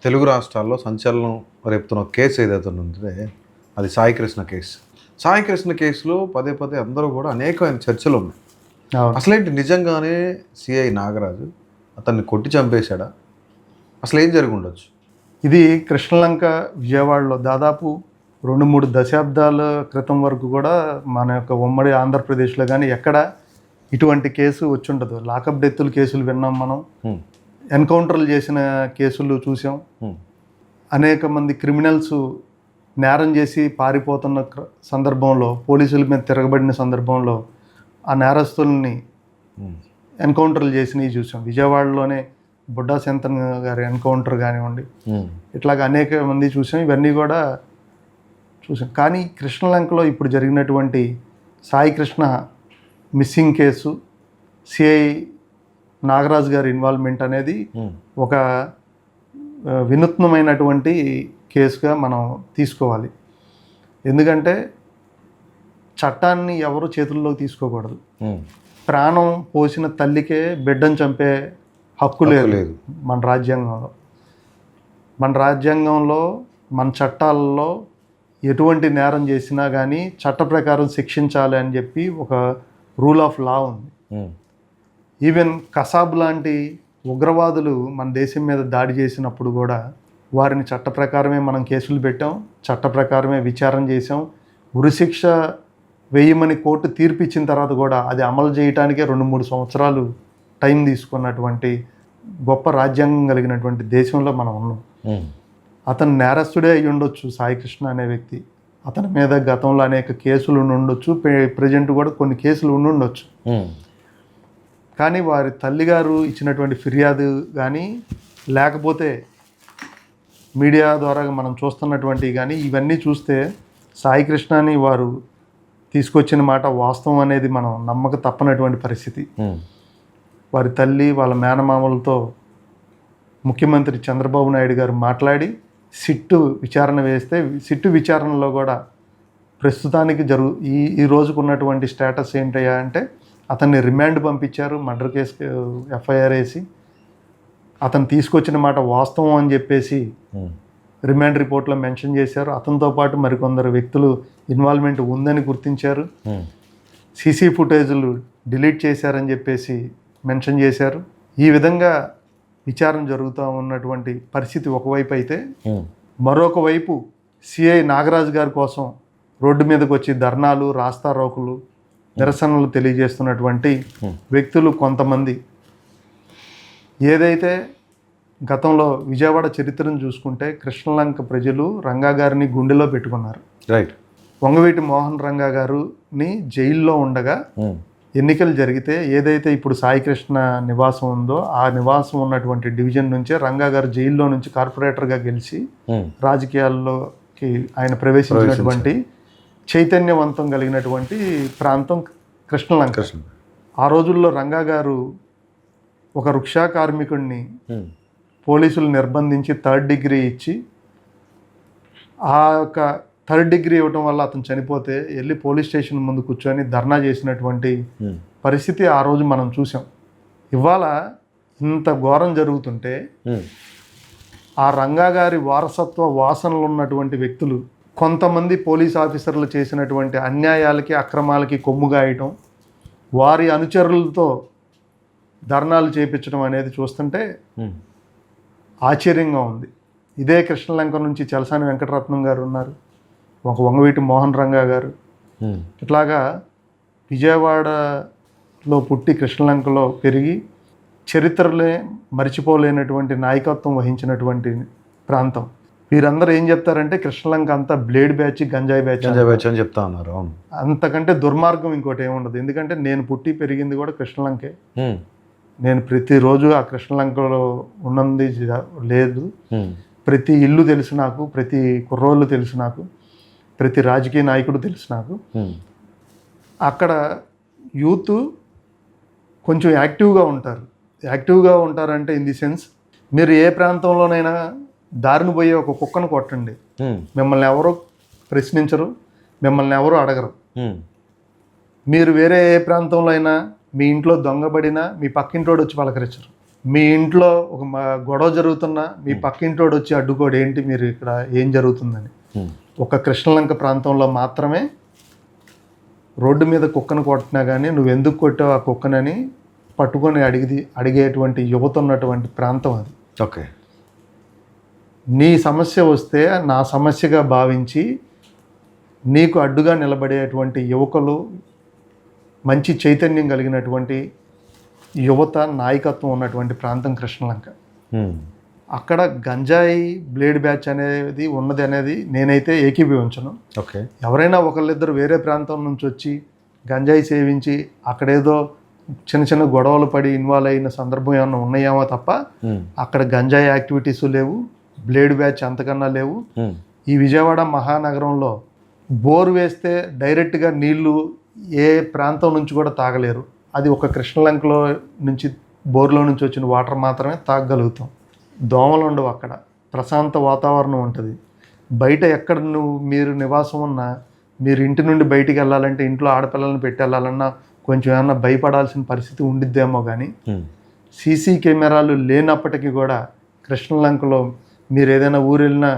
తెలుగు రాష్ట్రాల్లో సంచలనం రేపుతున్న కేసు ఏదైతే ఉంటే అది సాయికృష్ణ కేసు. సాయికృష్ణ కేసులో పదే పదే అందరూ కూడా అనేకమైన చర్చలు ఉన్నాయి. అసలేంటి నిజంగానే సిఐ నాగరాజు అతన్ని కొట్టి చంపేశాడా? అసలు ఏం జరిగి ఉండొచ్చు? ఇది కృష్ణలంక విజయవాడలో దాదాపు 2-3 దశాబ్దాల క్రితం వరకు కూడా మన యొక్క ఉమ్మడి ఆంధ్రప్రదేశ్లో కానీ ఎక్కడ ఇటువంటి కేసు వచ్చి ఉండదు. లాకప్ డెత్తుల కేసులు విన్నాం మనం, ఎన్కౌంటర్లు చేసిన కేసులు చూసాం, అనేక మంది క్రిమినల్స్ నేరం చేసి పారిపోతున్న సందర్భంలో పోలీసుల మీద తిరగబడిన సందర్భంలో ఆ నేరస్తుల్ని ఎన్కౌంటర్లు చేసినవి చూసాం. విజయవాడలోనే బుడ్డా శంతన్ గారి ఎన్కౌంటర్ కానివ్వండి, ఇట్లాగ అనేక మంది చూసాం. ఇవన్నీ కూడా చూసాం. కానీ కృష్ణలంకలో ఇప్పుడు జరిగినటువంటి Saikrishna missing case, CI Nagaraju గారి ఇన్వాల్వ్మెంట్ అనేది ఒక వినూత్నమైనటువంటి కేసుగా మనం తీసుకోవాలి. ఎందుకంటే చట్టాన్ని ఎవరు చేతుల్లోకి తీసుకోకూడదు. ప్రాణం పోసిన తల్లికే బిడ్డను చంపే హక్కు లేదు మన రాజ్యాంగంలో. మన చట్టాలలో ఎటువంటి నేరం చేసినా కానీ చట్ట ప్రకారం శిక్షించాలి అని చెప్పి ఒక రూల్ ఆఫ్ లా ఉంది. ఈవెన్ కసాబ్ లాంటి ఉగ్రవాదులు మన దేశం మీద దాడి చేసినప్పుడు కూడా వారిని చట్ట ప్రకారమే మనం కేసులు పెట్టాం, చట్ట ప్రకారమే విచారణ చేసాం. ఉరిశిక్ష వేయమని కోర్టు తీర్పు ఇచ్చిన తర్వాత కూడా అది అమలు చేయడానికే 2-3 సంవత్సరాలు టైం తీసుకున్నటువంటి గొప్ప రాజ్యాంగం కలిగినటువంటి దేశంలో మనం ఉన్నాం. అతను నేరస్తుడే అయి ఉండొచ్చు సాయికృష్ణ అనే వ్యక్తి. అతని మీద గతంలో అనేక కేసులు ఉండొచ్చు, ప్రజెంట్ కూడా కొన్ని కేసులు ఉండొచ్చు. కానీ వారి తల్లిగారు ఇచ్చినటువంటి ఫిర్యాదు కానీ లేకపోతే మీడియా ద్వారా మనం చూస్తున్నటువంటి కానీ ఇవన్నీ చూస్తే సాయికృష్ణని వారు తీసుకొచ్చిన మాట వాస్తవం అనేది మనం నమ్మక తప్పనటువంటి పరిస్థితి. వారి తల్లి వాళ్ళ మేనమామలతో ముఖ్యమంత్రి చంద్రబాబు నాయుడు గారు మాట్లాడి సిట్టు విచారణ వేస్తే, సిట్టు విచారణలో కూడా ప్రస్తుతానికి ఈ రోజుకు ఉన్నటువంటి స్టేటస్ ఏంటయ్యా అంటే అతన్ని రిమాండ్ పంపించారు. మర్డర్ కేసు ఎఫ్ఐఆర్ వేసి అతను తీసుకొచ్చిన మాట వాస్తవం అని చెప్పేసి రిమాండ్ రిపోర్ట్లో మెన్షన్ చేశారు. అతనితో పాటు మరికొందరు వ్యక్తులు ఇన్వాల్వ్మెంట్ ఉందని గుర్తించారు. సీసీ ఫుటేజ్లు డిలీట్ చేశారని చెప్పేసి మెన్షన్ చేశారు. ఈ విధంగా విచారణ జరుగుతూ ఉన్నటువంటి పరిస్థితి ఒకవైపు అయితే, మరొక వైపు సిఐ నాగరాజు గారి కోసం రోడ్డు మీదకి వచ్చి ధర్నాలు, రాస్తారోకులు, నిరసనలు తెలియజేస్తున్నటువంటి వ్యక్తులు కొంతమంది. ఏదైతే గతంలో విజయవాడ చరిత్రను చూసుకుంటే కృష్ణలంక ప్రజలు రంగా గారిని గుండెలో పెట్టుకున్నారు. రైట్. వంగవీటి మోహన్ రంగా గారిని జైల్లో ఉండగా ఎన్నికలు జరిగితే ఏదైతే ఇప్పుడు సాయికృష్ణ నివాసం ఉందో ఆ నివాసం ఉన్నటువంటి డివిజన్ నుంచే రంగా గారు జైల్లో నుంచి కార్పొరేటర్గా గెలిచి రాజకీయాల్లోకి ఆయన ప్రవేశించినటువంటి చైతన్యవంతం కలిగినటువంటి ప్రాంతం కృష్ణలంక. ఆ రోజుల్లో రంగా గారు ఒక రిక్షా కార్మికుడిని పోలీసులు నిర్బంధించి 3rd డిగ్రీ ఇచ్చి, ఆ యొక్క 3rd డిగ్రీ ఇవ్వటం వల్ల అతను చనిపోతే వెళ్ళి పోలీస్ స్టేషన్ ముందు కూర్చొని ధర్నా చేసినటువంటి పరిస్థితి ఆ రోజు మనం చూసాం. ఇవాళ ఇంత ఘోరం జరుగుతుంటే ఆ రంగా గారి వారసత్వ వాసనలు ఉన్నటువంటి వ్యక్తులు కొంతమంది పోలీస్ ఆఫీసర్లు చేసినటువంటి అన్యాయాలకి, అక్రమాలకి కొమ్ముగాయటం, వారి అనుచరులతో ధర్నాలు చేయించడం అనేది చూస్తుంటే ఆశ్చర్యంగా ఉంది. ఇదే కృష్ణలంక నుంచి చలసాని వెంకటరత్నం గారు ఉన్నారు, ఒక వంగవీటి మోహన్ రంగా గారు. ఇట్లాగా విజయవాడలో పుట్టి కృష్ణలంకలో పెరిగి చరిత్రలే మర్చిపోలేనటువంటి నాయకత్వం వహించినటువంటి ప్రాంతం. వీరందరూ ఏం చెప్తారంటే కృష్ణలంక అంతా బ్లేడ్ బ్యాచ్, గంజాయి బ్యాచ్ అని చెప్తా ఉన్నారు. అంతకంటే దుర్మార్గం ఇంకోటి ఏముండదు. ఎందుకంటే నేను పుట్టి పెరిగింది కూడా కృష్ణలంకే. నేను ప్రతిరోజు ఆ కృష్ణలంకలో ఉన్నది లేదు. ప్రతి ఇల్లు తెలుసు నాకు, ప్రతి కుర్రోళ్ళు తెలుసు నాకు, ప్రతి రాజకీయ నాయకుడు తెలుసు నాకు. అక్కడ యూత్ కొంచెం యాక్టివ్గా ఉంటారంటే ఇన్ ది సెన్స్, మీరు ఏ ప్రాంతంలోనైనా దారిని పోయే ఒక కుక్కను కొట్టండి, మిమ్మల్ని ఎవరు ప్రశ్నించరు, మిమ్మల్ని ఎవరు అడగరు. మీరు వేరే ఏ ప్రాంతంలో అయినా మీ ఇంట్లో దొంగబడినా మీ పక్కింటోడు వచ్చి పలకరించరు. మీ ఇంట్లో ఒక గొడవ జరుగుతున్నా మీ పక్కింటోడు వచ్చి అడ్డుకోడు, ఏంటి మీరు ఇక్కడ ఏం జరుగుతుందని. ఒక కృష్ణలంక ప్రాంతంలో మాత్రమే రోడ్డు మీద కుక్కను కొట్టినా కానీ నువ్వు ఎందుకు కొట్టావు ఆ కుక్కనని పట్టుకొని అడిగేటువంటి యువత ఉన్నటువంటి ప్రాంతం అది. ఓకే. నీ సమస్య వస్తే నా సమస్యగా భావించి నీకు అడ్డుగా నిలబడేటువంటి యువకులు, మంచి చైతన్యం కలిగినటువంటి యువత నాయకత్వం ఉన్నటువంటి ప్రాంతం కృష్ణలంక. అక్కడ గంజాయి బ్లేడ్ బ్యాచ్ అనేది ఉన్నది అనేది నేనైతే ఏకీభవించను. ఓకే. ఎవరైనా ఒకళ్ళిద్దరు వేరే ప్రాంతం నుంచి వచ్చి గంజాయి సేవించి అక్కడేదో చిన్న చిన్న గొడవలు పడి ఇన్వాల్వ్ అయిన సందర్భం ఏమైనా ఉన్నాయేమో తప్ప అక్కడ గంజాయి యాక్టివిటీస్ లేవు, బ్లేడ్ బ్యాచ్ అంతకన్నా లేవు. ఈ విజయవాడ మహానగరంలో బోర్ వేస్తే డైరెక్ట్గా నీళ్లు ఏ ప్రాంతం నుంచి కూడా తాగలేరు. అది ఒక కృష్ణలంకలో నుంచి బోర్లో నుంచి వచ్చిన వాటర్ మాత్రమే తాగగలుగుతాం. దోమలు ఉండవు, అక్కడ ప్రశాంత వాతావరణం ఉంటుంది. బయట ఎక్కడ మీరు నివాసం ఉన్నా, మీరు ఇంటి నుండి బయటికి వెళ్ళాలంటే, ఇంట్లో ఆడపిల్లలను పెట్టి వెళ్ళాలన్నా కొంచెం ఏమన్నా భయపడాల్సిన పరిస్థితి ఉండిద్దేమో. కానీ సీసీ కెమెరాలు లేనప్పటికీ కూడా కృష్ణలంకలో మీరు ఏదైనా ఊరు వెళ్ళినా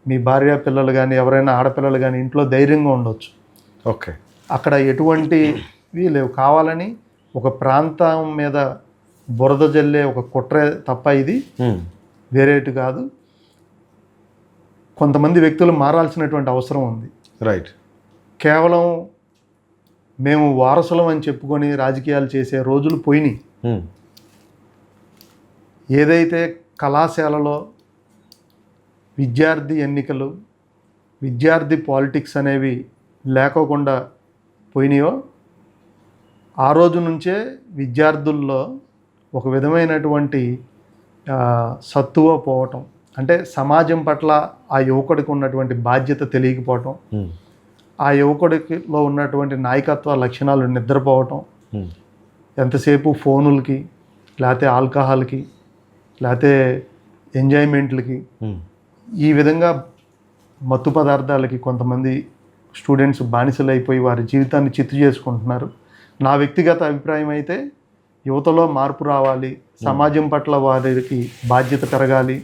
మీ భార్య పిల్లలు కానీ ఎవరైనా ఆడపిల్లలు కానీ ఇంట్లో ధైర్యంగా ఉండొచ్చు. ఓకే. అక్కడ ఎటువంటివి లేవు. కావాలని ఒక ప్రాంతం మీద బురద జల్లే ఒక కుట్రే తప్ప ఇది వేరేటి కాదు. కొంతమంది వ్యక్తులు మారాల్సినటువంటి అవసరం ఉంది. రైట్. కేవలం మేము వారసులం అని చెప్పుకొని రాజకీయాలు చేసే రోజులు పోయినాయి. ఏదైతే కళాశాలలో విద్యార్థి ఎన్నికలు, విద్యార్థి పాలిటిక్స్ అనేవి లేకోకుండా పోయినాయో ఆ రోజు నుంచే విద్యార్థుల్లో ఒక విధమైనటువంటి సత్తువ పోవటం, అంటే సమాజం పట్ల ఆ యువకుడికి ఉన్నటువంటి బాధ్యత తెలియకపోవటం, ఆ యువకుడిలో ఉన్నటువంటి నాయకత్వ లక్షణాలు నిద్రపోవటం, ఎంతసేపు ఫోనులకి లేకపోతే ఆల్కహాల్కి లేకపోతే ఎంజాయ్మెంట్లకి, ఈ విధంగా మత్తు పదార్థాలకి కొంతమంది స్టూడెంట్స్ బానిసలు అయిపోయి వారి జీవితాన్ని చిత్తు చేసుకుంటున్నారు. నా వ్యక్తిగత అభిప్రాయం అయితే యువతలో మార్పు రావాలి, సమాజం పట్ల వారికి బాధ్యత పెరగాలి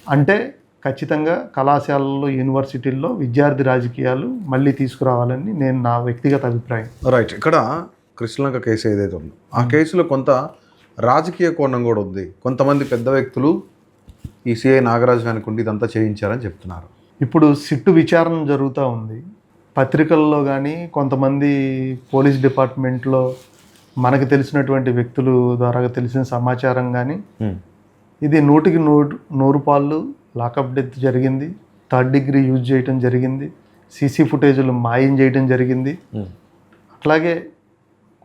అంటే ఖచ్చితంగా కళాశాలల్లో, యూనివర్సిటీల్లో విద్యార్థి రాజకీయాలు మళ్ళీ తీసుకురావాలని నేను నా వ్యక్తిగత అభిప్రాయం. రైట్. ఇక్కడ కృష్ణలంక కేసు ఏదైతే ఉందో ఆ కేసులో కొంత రాజకీయ కోణం కూడా ఉంది. కొంతమంది పెద్ద వ్యక్తులు ఈ సిఐ నాగరాజు అనుకుంటే ఇదంతా చేయించారని చెప్తున్నారు. ఇప్పుడు సిట్టు విచారణ జరుగుతూ ఉంది. పత్రికల్లో కానీ కొంతమంది పోలీస్ డిపార్ట్మెంట్లో మనకు తెలిసినటువంటి వ్యక్తుల ద్వారా తెలిసిన సమాచారం కానీ ఇది 100కి 100 పాళ్ళు లాకప్ డెత్ జరిగింది, 3rd డిగ్రీ యూజ్ చేయటం జరిగింది, సీసీ ఫుటేజ్లు మాయం చేయడం జరిగింది. అట్లాగే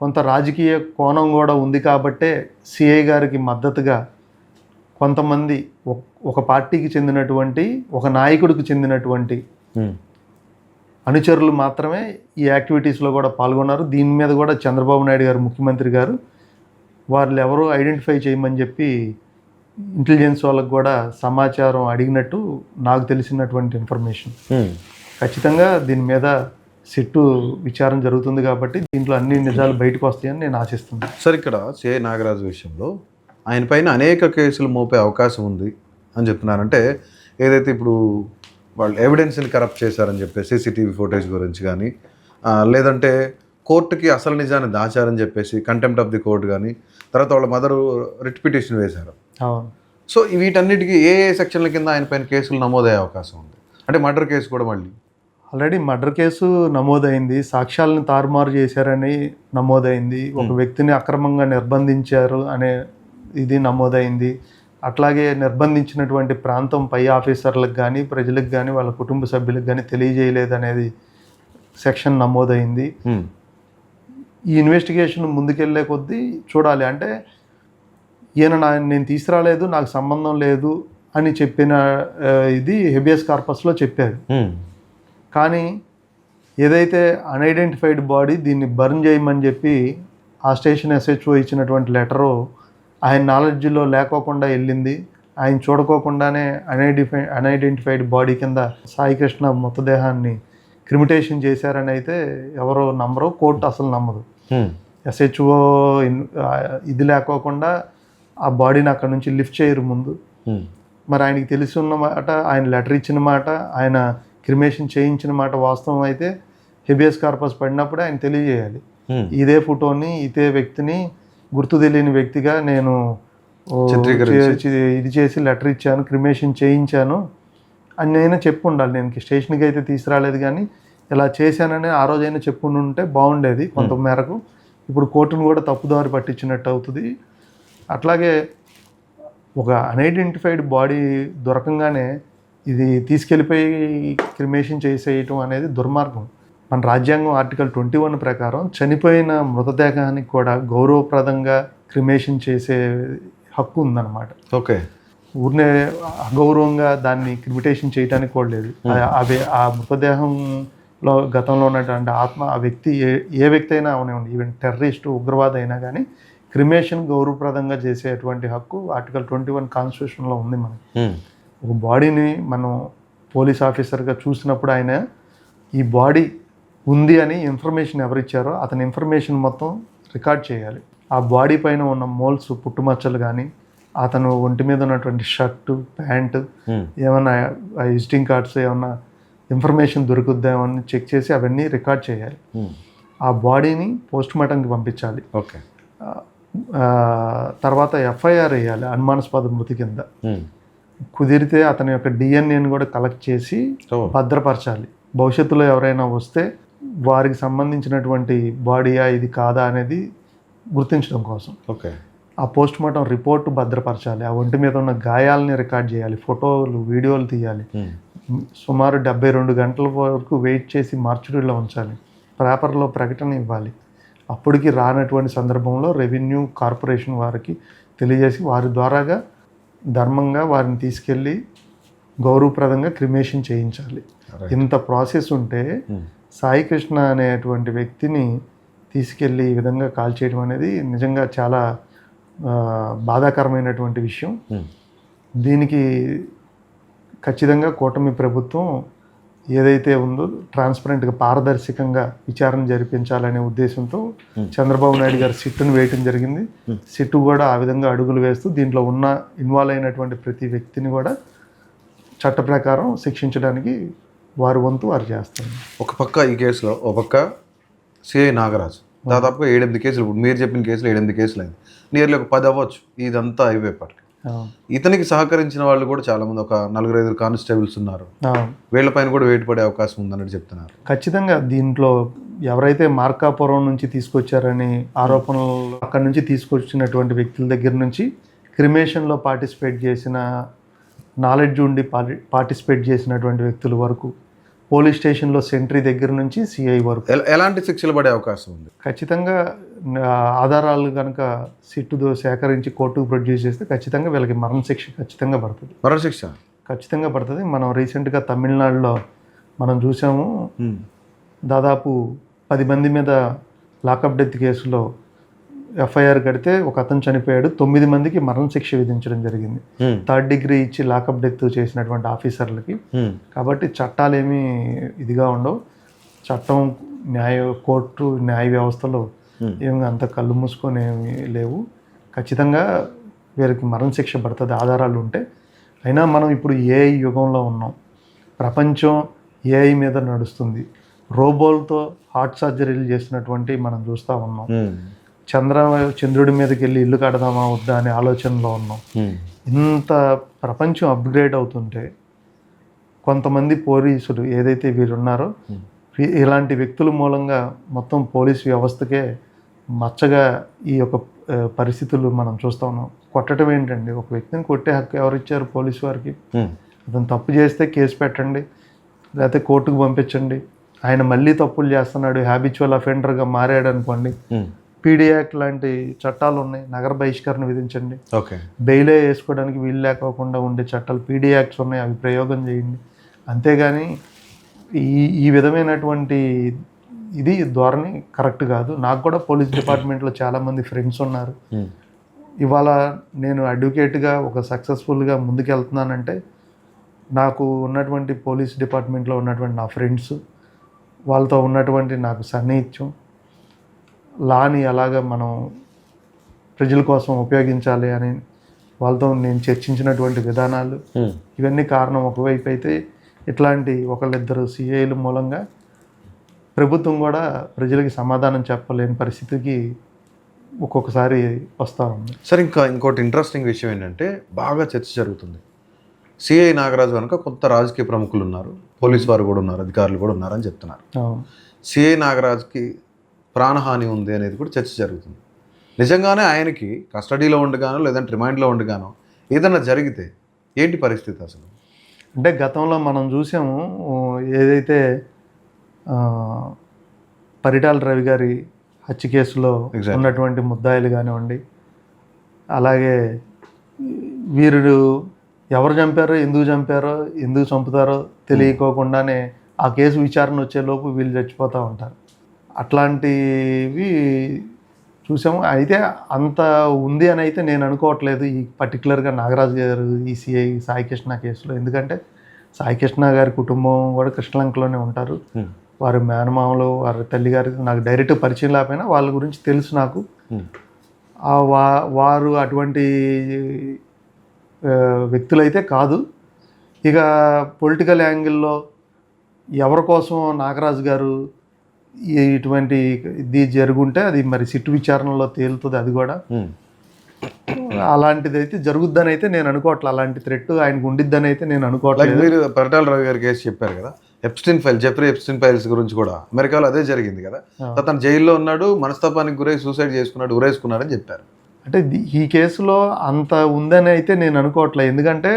కొంత రాజకీయ కోణం కూడా ఉంది కాబట్టే సిఐ గారికి మద్దతుగా కొంతమంది ఒక పార్టీకి చెందినటువంటి, ఒక నాయకుడికి చెందినటువంటి అనుచరులు మాత్రమే ఈ యాక్టివిటీస్లో కూడా పాల్గొన్నారు. దీని మీద కూడా చంద్రబాబు నాయుడు గారు, ముఖ్యమంత్రి గారు, వాళ్ళు ఎవరో ఐడెంటిఫై చేయమని చెప్పి ఇంటెలిజెన్స్ వాళ్ళకు కూడా సమాచారం అడిగినట్టు నాకు తెలిసినటువంటి ఇన్ఫర్మేషన్. ఖచ్చితంగా దీని మీద సిట్టు విచారణ జరుగుతుంది కాబట్టి దీంట్లో అన్ని నిజాలు బయటకు వస్తాయని నేను ఆశిస్తున్నాను. సార్, ఇక్కడ సిఐ నాగరాజు విషయంలో ఆయన పైన అనేక కేసులు మోపే అవకాశం ఉంది అని చెప్తున్నారంటే, ఏదైతే ఇప్పుడు వాళ్ళు ఎవిడెన్స్ని కరప్ట్ చేశారని చెప్పేసి సీసీటీవీ ఫుటేజ్ గురించి కానీ, లేదంటే కోర్టుకి అసలు నిజాన్ని దాచారని చెప్పేసి కంటెంప్ట్ ఆఫ్ ది కోర్ట్ కానీ, తర్వాత వాళ్ళ మదరు రిట్ పిటిషన్ వేశారు. సో వీటన్నిటికీ ఏ సెక్షన్ల కింద ఆయన పైన కేసులు నమోదయ్యే అవకాశం ఉంది? అంటే మర్డర్ కేసు కూడా మళ్ళీ ఆల్రెడీ మర్డర్ కేసు నమోదైంది, సాక్ష్యాలను తారుమారు చేశారని నమోదైంది, ఒక వ్యక్తిని అక్రమంగా నిర్బంధించారు అనే ఇది నమోదైంది. అట్లాగే నిర్బంధించినటువంటి ప్రాంతం పై ఆఫీసర్లకు కానీ, ప్రజలకు కానీ, వాళ్ళ కుటుంబ సభ్యులకు కానీ తెలియజేయలేదనేది సెక్షన్ నమోదైంది. ఈ ఇన్వెస్టిగేషన్ ముందుకెళ్లే కొద్దీ చూడాలి. అంటే ఈయన నేను తీసుకురాలేదు, నాకు సంబంధం లేదు అని చెప్పిన ఇది హెబియస్ కార్పస్లో చెప్పారు. కానీ ఏదైతే అన్ఐడెంటిఫైడ్ బాడీ దీన్ని బర్న్ చేయమని చెప్పి ఆ స్టేషన్ ఎస్హెచ్ఓ ఇచ్చినటువంటి లెటరు ఆయన నాలెడ్జ్లో లేకోకుండా వెళ్ళింది. ఆయన చూడకోకుండానే అన్ఐడెంటిఫైడ్ బాడీ కింద సాయికృష్ణ మృతదేహాన్ని క్రిమిటేషన్ చేశారని అయితే ఎవరో నమ్మరు, కోర్టు అసలు నమ్మదు. SHO ఇది లేకోకుండా ఆ బాడీని అక్కడ నుంచి లిఫ్ట్ చేయరు ముందు. మరి ఆయనకి తెలిసి ఉన్న మాట, ఆయన లెటర్ ఇచ్చిన మాట, ఆయన క్రిమేషన్ చేయించిన మాట వాస్తవం అయితే హెబియస్ కార్పస్ పడినప్పుడే ఆయన తెలియజేయాలి. ఇదే ఫోటోని, ఇదే వ్యక్తిని గుర్తు తెలియని వ్యక్తిగా నేను ఇది చేసి లెటర్ ఇచ్చాను, క్రిమేషన్ చేయించాను అని నేను చెప్పు ఉండాలి. నేను స్టేషన్కి అయితే తీసుకురాలేదు, కానీ ఇలా చేశానని ఆ రోజైనా చెప్పుకుని ఉంటే బాగుండేది కొంత మేరకు. ఇప్పుడు కోర్టును కూడా తప్పుదారి పట్టించినట్టు అవుతుంది. అట్లాగే ఒక అన్ఐడెంటిఫైడ్ బాడీ దొరకంగానే ఇది తీసుకెళ్ళిపోయి క్రిమేషన్ చేసేయటం అనేది దుర్మార్గం. మన రాజ్యాంగం ఆర్టికల్ 21 ప్రకారం చనిపోయిన మృతదేహానికి కూడా గౌరవప్రదంగా క్రిమేషన్ చేసే హక్కు ఉందన్నమాట. ఓకే, ఊరినే అగౌరవంగా దాన్ని క్రిమిటేషన్ చేయడానికి కూడా లేదు. ఆ మృతదేహంలో గతంలో ఉన్నటువంటి ఆత్మ, ఆ వ్యక్తి ఏ వ్యక్తి అయినా అవనివ్వండి, ఈవెన్ టెర్రరిస్ట్, ఉగ్రవాద అయినా కానీ క్రిమేషన్ గౌరవప్రదంగా చేసేటువంటి హక్కు ఆర్టికల్ 21 కాన్స్టిట్యూషన్లో ఉంది మనకి. ఒక బాడీని మనం పోలీస్ ఆఫీసర్గా చూసినప్పుడు ఆయన ఈ బాడీ ఉంది అని ఇన్ఫర్మేషన్ ఎవరిచ్చారో అతని ఇన్ఫర్మేషన్ మొత్తం రికార్డ్ చేయాలి. ఆ బాడీ పైన ఉన్న మోల్స్, పుట్టుమచ్చలు కానీ, అతను ఒంటి మీద ఉన్నటువంటి షర్టు, ప్యాంటు, ఏమన్నా విజిటింగ్ కార్డ్స్, ఏమన్నా ఇన్ఫర్మేషన్ దొరుకుద్దామని చెక్ చేసి అవన్నీ రికార్డ్ చేయాలి. ఆ బాడీని పోస్ట్ మార్టంకి పంపించాలి. ఓకే, తర్వాత FIR వేయాలి అనుమానాస్పద మృతి కింద. కుదిరితే అతని యొక్క DNAని కూడా కలెక్ట్ చేసి భద్రపరచాలి. భవిష్యత్తులో ఎవరైనా వస్తే వారికి సంబంధించినటువంటి బాడీయా ఇది కాదా అనేది గుర్తించడం కోసం. ఓకే, ఆ పోస్ట్ మార్టం రిపోర్టు భద్రపరచాలి. ఆ ఒంటి మీద ఉన్న గాయాలని రికార్డ్ చేయాలి, ఫోటోలు, వీడియోలు తీయాలి. సుమారు 72 గంటల వరకు వెయిట్ చేసి మార్చురీలో ఉంచాలి. పేపర్లో ప్రకటన ఇవ్వాలి. అప్పటికి రానటువంటి సందర్భంలో రెవెన్యూ కార్పొరేషన్ వారికి తెలియజేసి వారి ద్వారాగా ధర్మంగా వారిని తీసుకెళ్ళి గౌరవప్రదంగా క్రిమేషన్ చేయించాలి. ఇంత ప్రాసెస్ ఉంటే సాయి కృష్ణ అనేటువంటి వ్యక్తిని తీసుకెళ్ళి ఈ విధంగా కాల్ చేయడం అనేది నిజంగా చాలా బాధాకరమైనటువంటి విషయం. దీనికి ఖచ్చితంగా కూటమి ప్రభుత్వం ఏదైతే ఉందో ట్రాన్స్పరెంట్గా, పారదర్శకంగా విచారణ జరిపించాలనే ఉద్దేశంతో చంద్రబాబు నాయుడు గారు సిట్టును వేయటం జరిగింది. సిట్టు కూడా ఆ విధంగా అడుగులు వేస్తూ దీంట్లో ఇన్వాల్వ్ అయినటువంటి ప్రతి వ్యక్తిని కూడా చట్ట ప్రకారం శిక్షించడానికి వారి వంతు వారు చేస్తారు. ఒక పక్క ఈ కేసులో, ఒక పక్క సిఐ నాగరాజు దాదాపుగా 7-8 కేసులు, ఇప్పుడు మీరు చెప్పిన కేసులు 7-8 కేసులు అయింది. నియర్లీ ఒక 10 అవ్వచ్చు ఇదంతా అయిపోయేపటికి. ఇతనికి సహకరించిన వాళ్ళు కూడా చాలా మంది, ఒక 4-5 కానిస్టేబుల్స్ ఉన్నారు. వీళ్ళపైన కూడా వేటు పడే అవకాశం ఉందన్నట్టు చెప్తున్నారు. ఖచ్చితంగా దీంట్లో ఎవరైతే మార్కాపురం నుంచి తీసుకొచ్చారని ఆరోపణలు, అక్కడ నుంచి తీసుకొచ్చినటువంటి వ్యక్తుల దగ్గర నుంచి క్రిమేషన్లో పార్టిసిపేట్ చేసిన, నాలెడ్జ్ ఉండి పార్టిసిపేట్ చేసినటువంటి వ్యక్తుల వరకు, పోలీస్ స్టేషన్లో సెంట్రీ దగ్గర నుంచి CI వరకు ఎలాంటి శిక్షలు పడే అవకాశం ఉంది? ఖచ్చితంగా ఆధారాలు కనుక సిట్టుతో సేకరించి కోర్టుకు ప్రొడ్యూస్ చేస్తే ఖచ్చితంగా వీళ్ళకి మరణశిక్ష ఖచ్చితంగా పడుతుంది. మరణశిక్ష ఖచ్చితంగా పడుతుంది. మనం రీసెంట్గా తమిళనాడులో మనం చూసాము, దాదాపు 10 మంది మీద లాకప్ డెత్ కేసులో FIR కడితే ఒక అతను చనిపోయాడు. 9 మందికి మరణశిక్ష విధించడం జరిగింది. 3rd డిగ్రీ ఇచ్చి లాకప్ డెత్ చేసినటువంటి ఆఫీసర్లకి. కాబట్టి చట్టాలు ఏమీ ఇదిగా ఉండవు. చట్టం, కోర్టు, న్యాయ వ్యవస్థలో ఏమి అంత కళ్ళు మూసుకొని ఏమి లేవు. ఖచ్చితంగా వీరికి మరణశిక్ష పడుతుంది ఆధారాలు ఉంటే. అయినా మనం ఇప్పుడు AI యుగంలో ఉన్నాం. ప్రపంచం AI మీద నడుస్తుంది. రోబోలతో హార్ట్ సర్జరీలు చేసినటువంటి మనం చూస్తూ ఉన్నాం. చంద్రుడి మీదకి వెళ్ళి ఇల్లు కడదామా వద్దా అనే ఆలోచనలో ఉన్నాం. ఇంత ప్రపంచం అప్గ్రేడ్ అవుతుంటే కొంతమంది పోలీసులు ఏదైతే వీరున్నారో, ఇలాంటి వ్యక్తుల మూలంగా మొత్తం పోలీస్ వ్యవస్థకే మచ్చగా ఈ యొక్క పరిస్థితులు మనం చూస్తూ ఉన్నాం. కొట్టడం ఏంటండి? ఒక వ్యక్తిని కొట్టే హక్కు ఎవరిచ్చారు పోలీసు వారికి? అతను తప్పు చేస్తే కేసు పెట్టండి, లేకపోతే కోర్టుకు పంపించండి. ఆయన మళ్ళీ తప్పులు చేస్తున్నాడు, హ్యాబిచువల్ అఫెండర్గా మారాడు అనుకోండి, PD యాక్ట్ లాంటి చట్టాలు ఉన్నాయి, నగర బహిష్కరణ విధించండి. బెయిలే వేసుకోవడానికి వీలు లేకోకుండా ఉండే చట్టాలు, PD యాక్ట్స్ ఉన్నాయి, అవి ప్రయోగం చేయండి. అంతేగాని ఈ విధమైనటువంటి ఇది ధోరణి కరెక్ట్ కాదు. నాకు కూడా పోలీస్ డిపార్ట్మెంట్లో చాలామంది ఫ్రెండ్స్ ఉన్నారు. ఇవాళ నేను అడ్వకేట్గా ఒక సక్సెస్ఫుల్గా ముందుకెళ్తున్నానంటే నాకు ఉన్నటువంటి పోలీస్ డిపార్ట్మెంట్లో ఉన్నటువంటి నా ఫ్రెండ్స్, వాళ్ళతో ఉన్నటువంటి నాకు సన్నిహిత్యం, లాని ఎలాగ మనం ప్రజల కోసం ఉపయోగించాలి అని వాళ్ళతో నేను చర్చించినటువంటి విధానాలు ఇవన్నీ కారణం. ఒకవైపు అయితే ఇట్లాంటి ఒకళ్ళిద్దరు సిఐల మూలంగా ప్రభుత్వం కూడా ప్రజలకి సమాధానం చెప్పలేని పరిస్థితికి ఒక్కొక్కసారి వస్తూ ఉంది. సార్ ఇంకోటి ఇంట్రెస్టింగ్ విషయం ఏంటంటే బాగా చర్చ జరుగుతుంది. సిఐ నాగరాజు కనుక కొత్త రాజకీయ ప్రముఖులు ఉన్నారు, పోలీసు వారు కూడా ఉన్నారు, అధికారులు కూడా ఉన్నారని చెప్తున్నారు. సిఐ నాగరాజుకి ప్రాణహాని ఉంది అనేది కూడా చర్చ జరుగుతుంది. నిజంగానే ఆయనకి కస్టడీలో ఉండగానో లేదంటే రిమైండ్లో ఉండగానో ఏదైనా జరిగితే ఏంటి పరిస్థితి అసలు? అంటే గతంలో మనం చూసాము, ఏదైతే పరిటాల రవి గారి హత్య కేసులో ఉన్నటువంటి ముద్దాయిలు కానివ్వండి, అలాగే వీరుడు ఎవరు చంపారో, ఎందుకు చంపుతారో తెలియకోకుండానే ఆ కేసు విచారణ వచ్చేలోపు వీళ్ళు చచ్చిపోతూ ఉంటారు. అట్లాంటివి చూసాము. అయితే అంత ఉంది అని అయితే నేను అనుకోవట్లేదు ఈ పర్టికులర్గా నాగరాజు గారు ఈ సిఐ సాయికృష్ణ కేసులో. ఎందుకంటే సాయికృష్ణ గారి కుటుంబం కూడా కృష్ణలంకలోనే ఉంటారు. వారి మేనమామలు, వారి తల్లి గారికి నాకు డైరెక్ట్ పరిచయం లేకపోయినా వాళ్ళ గురించి తెలుసు నాకు. వారు అటువంటి వ్యక్తులైతే కాదు. ఇక పొలిటికల్ యాంగిల్లో ఎవరి కోసం నాగరాజు గారు ఇటువంటి ఇది జరుగుంటే అది మరి సిట్టు విచారణలో తేలుతుంది. అది కూడా అలాంటిది అయితే జరుగుద్దని అయితే నేను అనుకోవట్లేదు. అలాంటి థ్రెట్ ఆయనకు ఉండిద్దని అయితే నేను అనుకోవట్లేదు. మీరు పరిటాల రవి గారి కేసు చెప్పారు కదా, జెఫ్రీ ఎప్స్టీన్ ఫైల్స్ గురించి కూడా అమెరికాలో అదే జరిగింది కదా. తను జైల్లో ఉన్నాడు, మనస్తాపానికి గురై సూసైడ్ చేసుకున్నాడు, ఉరేసుకున్నాడని చెప్పారు. అంటే ఈ కేసులో అంత ఉందని అయితే నేను అనుకోవట్లేదు. ఎందుకంటే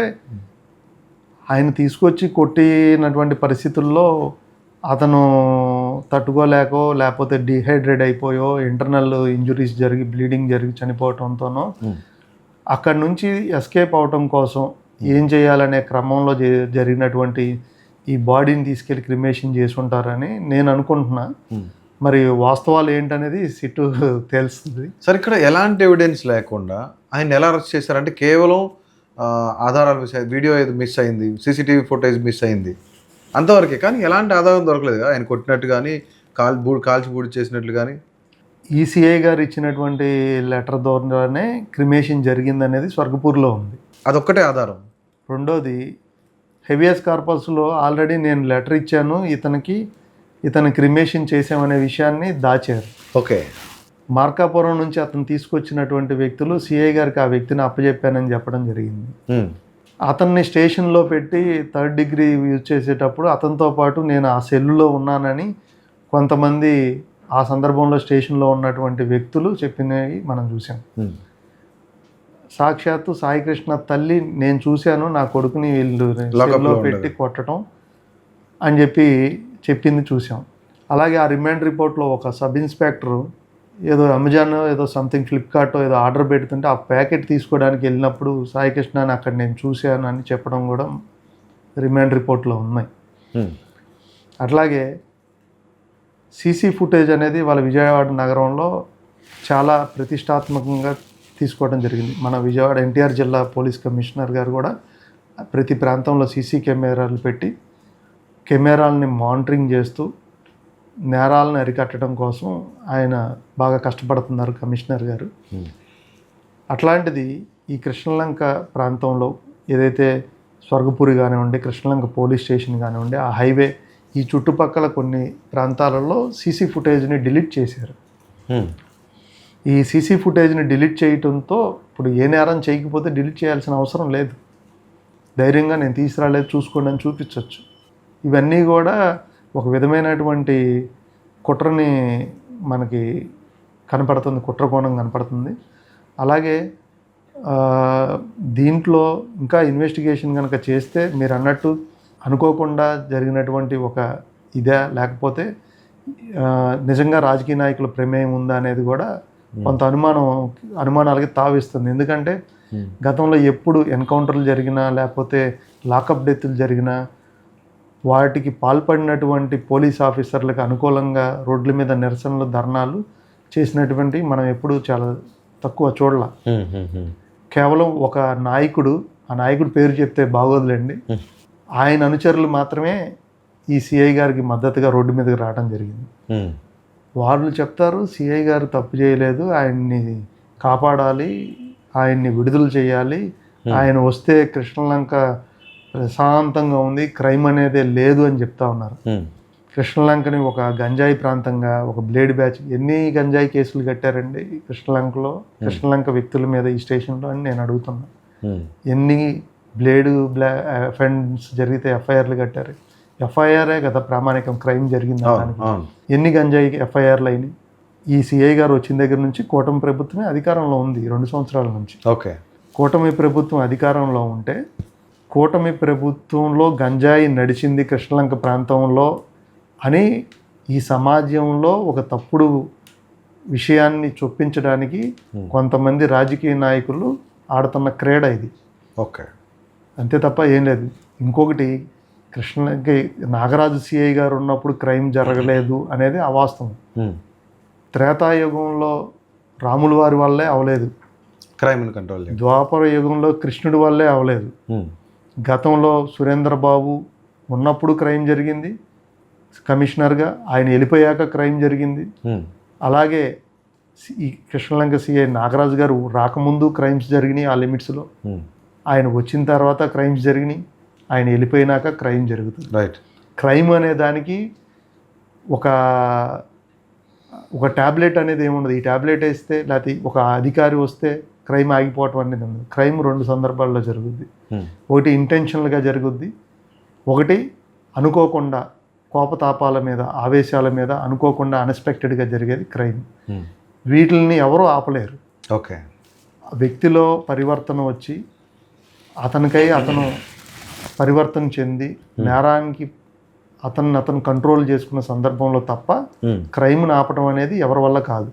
ఆయన తీసుకొచ్చి కొట్టినటువంటి పరిస్థితుల్లో అతను తట్టుకోలేకో లేకపోతే డిహైడ్రేట్ అయిపోయో ఇంటర్నల్ ఇంజురీస్ జరిగి బ్లీడింగ్ జరిగి చనిపోవటంతోనో అక్కడి నుంచి ఎస్కేప్ అవటం కోసం ఏం చేయాలనే క్రమంలో జరిగినటువంటి ఈ బాడీని తీసుకెళ్ళి క్రిమేషన్ చేసి ఉంటారని నేను అనుకుంటున్నా. మరి వాస్తవాలు ఏంటనేది సిట్టు తెలుస్తుంది. సార్, ఇక్కడ ఎలాంటి ఎవిడెన్స్ లేకుండా ఆయన ఎలా అరెస్ట్ చేశారంటే కేవలం ఆధారాలు మిస్ అయ్యి, వీడియో ఏదో మిస్ అయింది, సీసీటీవీ ఫుటేజ్ మిస్ అయింది అంతవరకే. కానీ ఎలాంటి ఆధారం దొరకలేదు కదా ఆయన కొట్టినట్టు కానీ కాల్చి బూడి చేసినట్లు కానీ. ఈసీఐ గారు ఇచ్చినటువంటి లెటర్ ద్వారానే క్రిమేషన్ జరిగిందనేది స్వర్గపూర్లో ఉంది. అదొక్కటే ఆధారం. రెండోది హెవియస్ కార్పస్లో ఆల్రెడీ నేను లెటర్ ఇచ్చాను, ఇతను క్రిమేషన్ చేసామనే విషయాన్ని దాచారు. ఓకే. మార్కాపురం నుంచి అతను తీసుకొచ్చినటువంటి వ్యక్తులు సిఐ గారికి ఆ వ్యక్తిని అప్పచెప్పానని చెప్పడం జరిగింది. అతన్ని స్టేషన్లో పెట్టి 3rd డిగ్రీ యూజ్ చేసేటప్పుడు అతనితో పాటు నేను ఆ సెల్లులో ఉన్నానని కొంతమంది ఆ సందర్భంలో స్టేషన్లో ఉన్నటువంటి వ్యక్తులు చెప్పినవి మనం చూసాం. సాక్షాత్తు సాయికృష్ణ తల్లి నేను చూశాను నా కొడుకుని వీళ్ళు సెల్లో పెట్టి కొట్టడం అని చెప్పింది చూసాం. అలాగే ఆ రిమాండ్ రిపోర్ట్లో ఒక సబ్ ఇన్స్పెక్టరు ఏదో అమెజాన్ ఏదో సంథింగ్ ఫ్లిప్కార్ట్ ఏదో ఆర్డర్ పెడుతుంటే ఆ ప్యాకెట్ తీసుకోవడానికి వెళ్ళినప్పుడు సాయికృష్ణని అక్కడ నేను చూశాను అని చెప్పడం కూడా రిమాండ్ రిపోర్ట్లో ఉన్నాయి. అట్లాగే సీసీ ఫుటేజ్ అనేది వాళ్ళ విజయవాడ నగరంలో చాలా ప్రతిష్టాత్మకంగా తీసుకోవడం జరిగింది. మన విజయవాడ ఎన్టీఆర్ జిల్లా పోలీస్ కమిషనర్ గారు కూడా ప్రతి ప్రాంతంలో సీసీ కెమెరాలు పెట్టి కెమెరాలని మానిటరింగ్ చేస్తూ నేరాలను అరికట్టడం కోసం ఆయన బాగా కష్టపడుతున్నారు కమిషనర్ గారు. అట్లాంటిది ఈ కృష్ణలంక ప్రాంతంలో ఏదైతే స్వర్గపురి కానివ్వండి, కృష్ణలంక పోలీస్ స్టేషన్ కానివ్వండి, ఆ హైవే ఈ చుట్టుపక్కల కొన్ని ప్రాంతాలలో సీసీ ఫుటేజ్ని డిలీట్ చేశారు. ఈ సీసీ ఫుటేజ్ని డిలీట్ చేయడంతో ఇప్పుడు ఏ నేరం చేయకపోతే డిలీట్ చేయాల్సిన అవసరం లేదు. ధైర్యంగా నేను తీసుకురాలేదు చూసుకోండి అని చూపించవచ్చు. ఇవన్నీ కూడా ఒక విధమైనటువంటి కుట్రని మనకి కనపడుతుంది, కుట్ర కోణం కనపడుతుంది. అలాగే దీంట్లో ఇంకా ఇన్వెస్టిగేషన్ కనుక చేస్తే మీరు అన్నట్టు అనుకోకుండా జరిగినటువంటి ఒక ఇదే, లేకపోతే నిజంగా రాజకీయ నాయకుల ప్రమేయం ఉందా అనేది కూడా కొంత అనుమానాలకి తావిస్తుంది. ఎందుకంటే గతంలో ఎప్పుడు ఎన్కౌంటర్లు జరిగినా లేకపోతే లాకప్ డెత్లు జరిగినా వాటికి పాల్పడినటువంటి పోలీస్ ఆఫీసర్లకు అనుకూలంగా రోడ్ల మీద నిరసనలు, ధర్నాలు చేసినటువంటి మనం ఎప్పుడు చాలా తక్కువ చూడాల. కేవలం ఒక నాయకుడు, ఆ నాయకుడు పేరు చెప్తే బాగోదులేండి, ఆయన అనుచరులు మాత్రమే ఈ సిఐ గారికి మద్దతుగా రోడ్డు మీదకి రావడం జరిగింది. వాళ్ళు చెప్తారు సిఐ గారు తప్పు చేయలేదు, ఆయన్ని కాపాడాలి, ఆయన్ని విడుదల చేయాలి, ఆయన వస్తే కృష్ణలంక ప్రశాంతంగా ఉంది, క్రైమ్ అనేదే లేదు అని చెప్తా ఉన్నారు. కృష్ణలంకని ఒక గంజాయి ప్రాంతంగా, ఒక బ్లేడ్ బ్యాచ్, ఎన్ని గంజాయి కేసులు కట్టారండి కృష్ణలంకలో, కృష్ణలంక వ్యక్తుల మీద ఈ స్టేషన్లో అని నేను అడుగుతున్నా. ఎన్ని అఫెన్స్ జరిగితే ఎఫ్ఐఆర్లు కట్టారు? ఎఫ్ఐఆరే కదా ప్రామాణికం, క్రైమ్ జరిగింది దానికి. ఎన్ని గంజాయి ఎఫ్ఐఆర్లు అయినాయి? ఈ సిఐ గారు వచ్చిన దగ్గర నుంచి కూటమి ప్రభుత్వమే అధికారంలో ఉంది 2 సంవత్సరాల నుంచి. ఓకే, కూటమి ప్రభుత్వం అధికారంలో ఉంటే కూటమి ప్రభుత్వంలో గంజాయి నడిచింది కృష్ణలంక ప్రాంతంలో అని ఈ సమాజంలో ఒక తప్పుడు విషయాన్ని చొప్పించడానికి కొంతమంది రాజకీయ నాయకులు ఆడుతున్న క్రీడ ఇది. ఓకే, అంతే తప్ప ఏం లేదు. ఇంకొకటి, కృష్ణలంక నాగరాజు సిఐ గారు ఉన్నప్పుడు క్రైమ్ జరగలేదు అనేది అవాస్తవం. త్రేతాయుగంలో రాముల వారి వల్లే అవలేదు, క్రైమ్ కంట్రోల్. ద్వాపర యుగంలో కృష్ణుడి వల్లే అవలేదు. గతంలో సురేంద్ర బాబు ఉన్నప్పుడు క్రైమ్ జరిగింది కమిషనర్గా, ఆయన వెళ్ళిపోయాక క్రైమ్ జరిగింది. అలాగే ఈ కృష్ణలంక సిఐ నాగరాజు గారు రాకముందు క్రైమ్స్ జరిగినాయి ఆ లిమిట్స్లో, ఆయన వచ్చిన తర్వాత క్రైమ్స్ జరిగినాయి, ఆయన వెళ్ళిపోయినాక క్రైమ్ జరుగుతుంది. రైట్. క్రైమ్ అనే దానికి ఒక ట్యాబ్లెట్ అనేది ఏముండదు. ఈ ట్యాబ్లెట్ వేస్తే లేకపోతే ఒక అధికారి వస్తే క్రైమ్ ఆగిపోవటం అనేది ఉండదు. క్రైమ్ 2 సందర్భాల్లో జరుగుద్ది. ఒకటి ఇంటెన్షనల్గా జరుగుద్ది, ఒకటి అనుకోకుండా కోపతాపాల మీద, ఆవేశాల మీద అనుకోకుండా అన్ఎక్స్పెక్టెడ్గా జరిగేది క్రైమ్. వీటిని ఎవరూ ఆపలేరు. ఓకే, వ్యక్తిలో పరివర్తన వచ్చి అతను పరివర్తన చెంది నేరానికి అతను కంట్రోల్ చేసుకున్న సందర్భంలో తప్ప క్రైమ్ని ఆపటం అనేది ఎవరి వల్ల కాదు.